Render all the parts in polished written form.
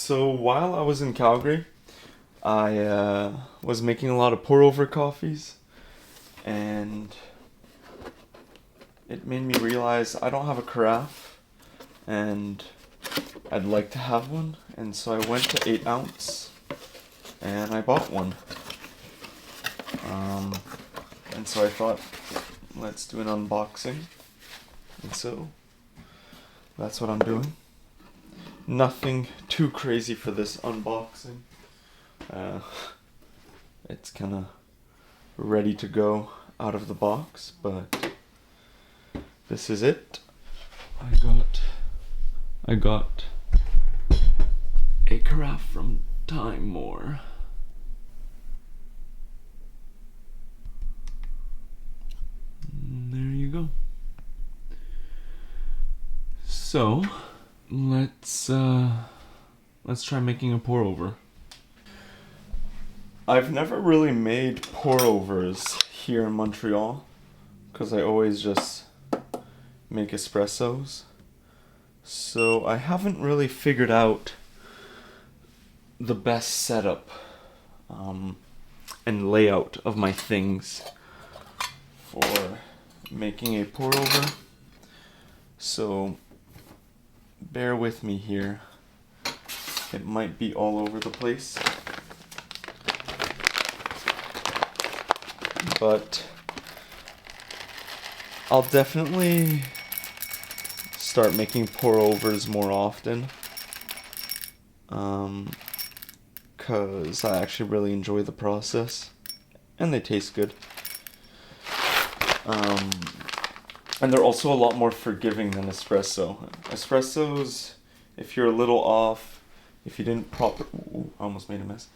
So while I was in Calgary, I was making a lot of pour-over coffees, and it made me realize I don't have a carafe, and I'd like to have one, and so I went to 8 ounce, and I bought one. And so I thought, let's do an unboxing, and so that's what I'm doing. Nothing too crazy for this unboxing. It's kind of ready to go out of the box, but this is it. I got a carafe from TIMEMORE. There you go. So let's try making a pour-over. I've never really made pour-overs here in Montreal because I always just make espressos. So I haven't really figured out the best setup and layout of my things for making a pour-over. So bear with me here. It might be all over the place, but I'll definitely start making pour-overs more often, because I actually really enjoy the process and they taste good. And they're also a lot more forgiving than espresso. Espressos, if you're a little off, if you didn't I almost made a mess.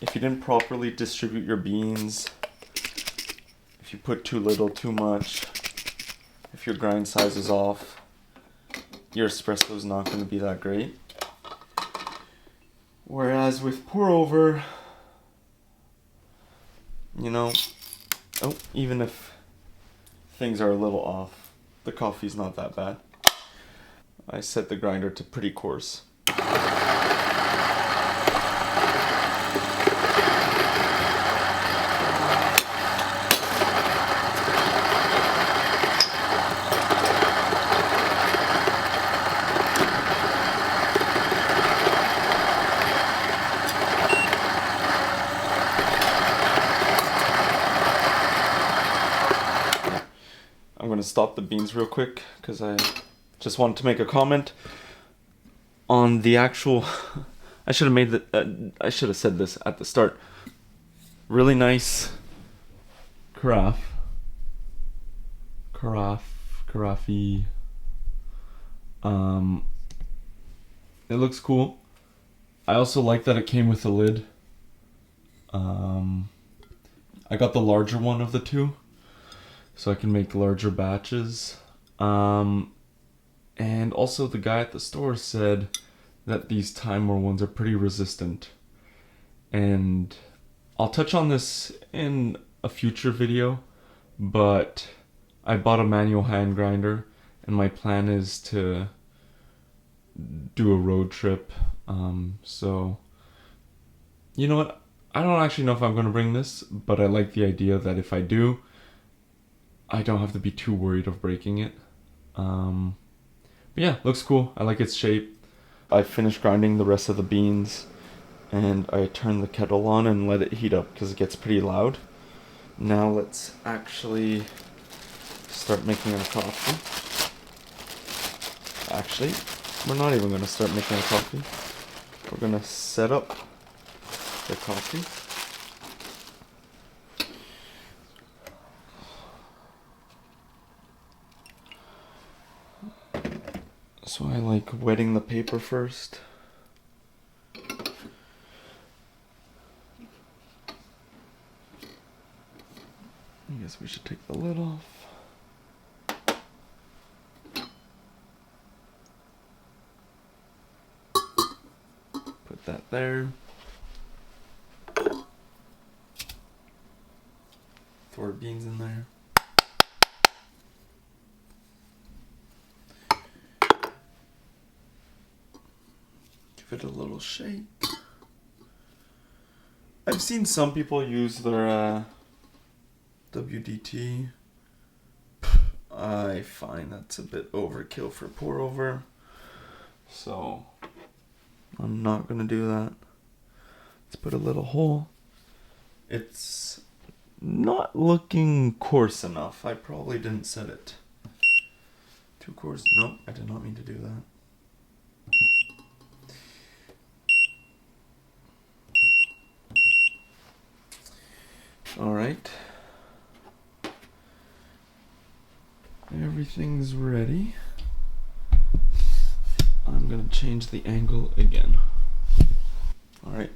If you didn't properly distribute your beans, if you put too little, too much, if your grind size is off, your espresso is not going to be that great. Whereas with pour-over, even if things are a little off, the coffee's not that bad. I set the grinder to pretty coarse. I'm going to stop the beans real quick because I just wanted to make a comment on the actual. I should have said this at the start. Really nice carafe. It looks cool. I also like that it came with a lid. I got the larger one of the two, so I can make larger batches. And also the guy at the store said that these TIMEMORE ones are pretty resistant. And I'll touch on this in a future video, but I bought a manual hand grinder and my plan is to do a road trip. So, you know what? I don't actually know if I'm going to bring this, but I like the idea that if I do, I don't have to be too worried of breaking it. But yeah, looks cool. I like its shape. I finished grinding the rest of the beans, and I turned the kettle on and let it heat up because it gets pretty loud. Now let's actually start making our coffee. Actually, we're not even going to start making our coffee. We're going to set up the coffee. So I like wetting the paper first. I guess we should take the lid off. Put that there. Throw our beans in there. Give it a little shake. I've seen some people use their WDT. I find that's a bit overkill for pour over, so I'm not gonna do that. Let's put a little hole. It's not looking coarse enough. I probably didn't set it too coarse. Nope, I did not mean to do that. All right. Everything's ready. I'm gonna change the angle again. All right.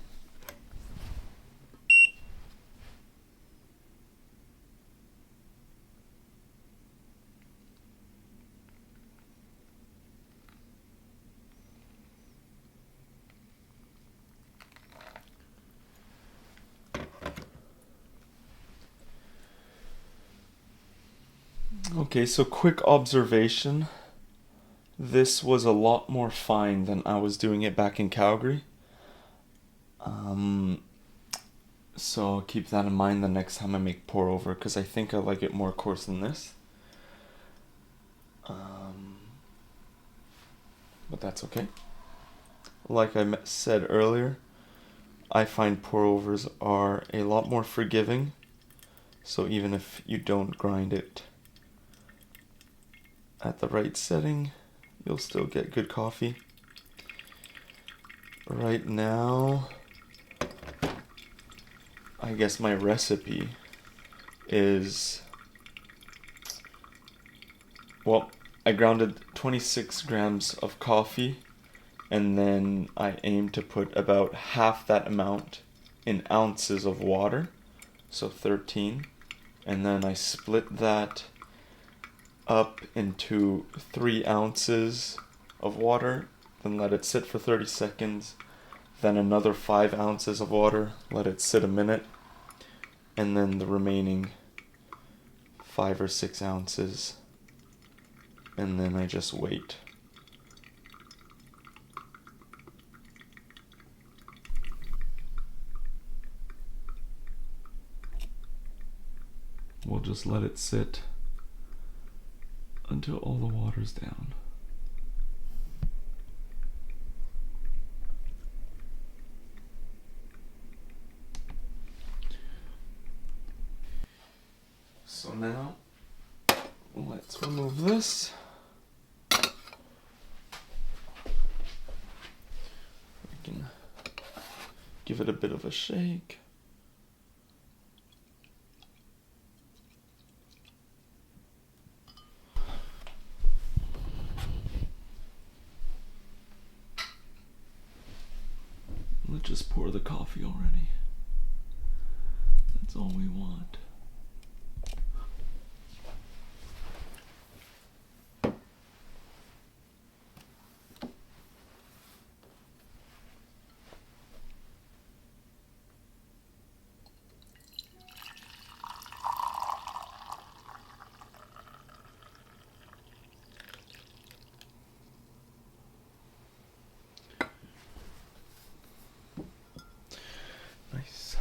Okay, so quick observation. This was a lot more fine than I was doing it back in Calgary. So I'll keep that in mind the next time I make pour over, because I think I like it more coarse than this. But that's okay. Like I said earlier, I find pour overs are a lot more forgiving. So even if you don't grind it at the right setting, you'll still get good coffee. Right now, I guess my recipe is, well, I grounded 26 grams of coffee, and then I aim to put about half that amount in ounces of water, so 13, and then I split that up into 3 ounces of water, then let it sit for 30 seconds, then another 5 ounces of water, let it sit a minute, and then the remaining 5 or 6 ounces, and then I just wait. We'll just let it sit until all the water's down. So now, let's remove this. We can give it a bit of a shake. Let's just pour the coffee already. That's all we want. Nice.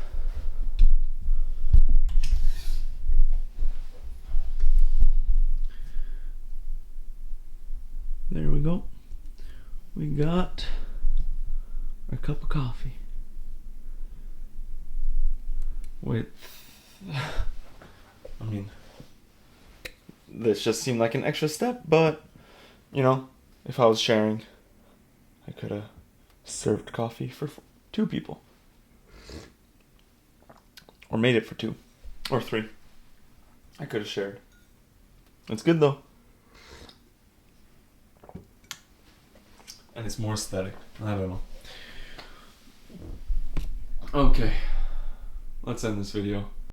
There we go. We got our cup of coffee. Wait. I mean, this just seemed like an extra step, but, you know, if I was sharing, I could have served coffee for 2 people. Or made it for 2. Or 3. I could have shared. It's good though. And it's more aesthetic. I don't know. Okay. Let's end this video.